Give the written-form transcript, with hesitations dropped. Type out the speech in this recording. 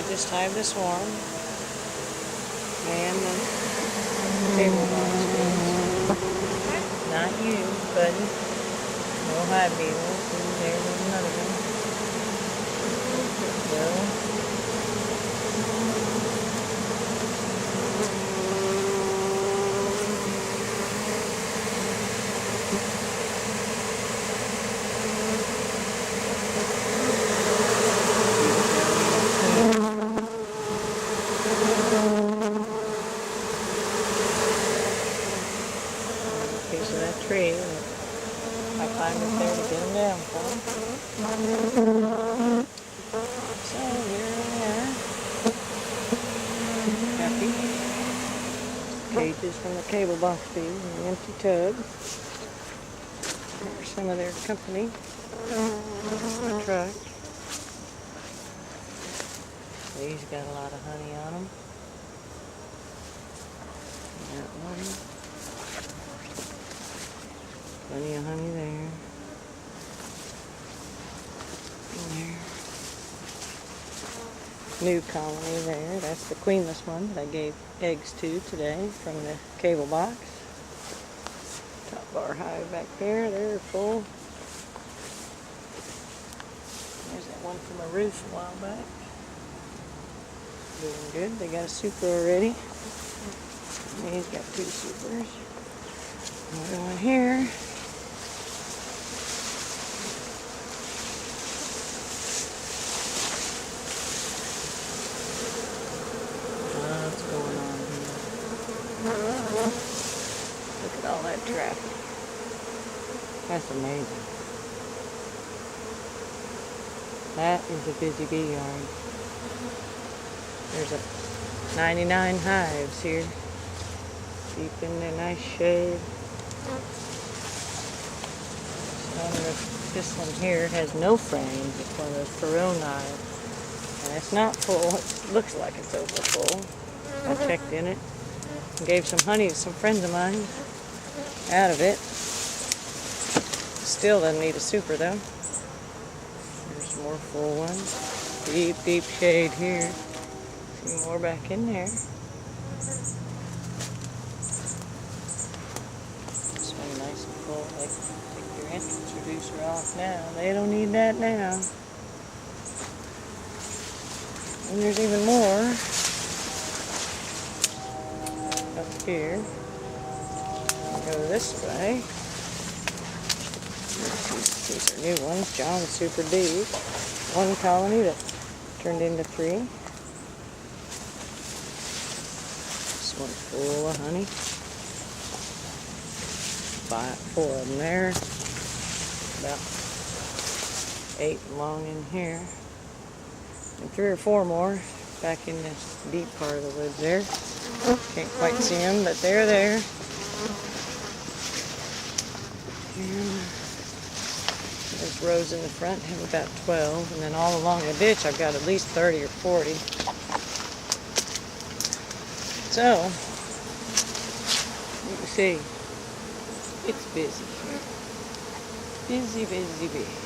just hive the swarm and the table box bees. Not you, buddy. No hive beetles. There's another one. There we go. Piece of that tree. I climbed up there to get them down for them. So here we are. Happy. Cages from the cable box bees and the empty tub. There's some of their company. The truck. These got a lot of honey on them. That one. Plenty of honey there. And there. New colony there. That's the queenless one that I gave eggs to today from the cable box. Top bar hive back there. They're full. There's that one from a roost a while back. Doing good. They got a super already. And he's got 2 supers. Another one here. What's going on here? Look at all that traffic. That's amazing. That is a busy bee yard. There's a 99 hives here. Deep in the nice shade. This one here has no frames. It's one of those Pearland hives. And it's not full. It looks like it's over full. I checked in it. And gave some honey to some friends of mine out of it. Still doesn't need a super though. There's more full ones. Deep, deep shade here. See more back in there. This one nice and full. They take their entrance reducer off now. They don't need that now. And there's even more up here. Go this way. These are new ones. John's super deep. One colony that turned into 3. This one's full of honey. 4 of them there. About 8 long in here. And 3 or 4 more back in this deep part of the woods there. Can't quite see them, but they're there. And there's rows in the front. I have about 12. And then all along the ditch, I've got at least 30 or 40. So, you can see, it's busy. Busy, busy, busy.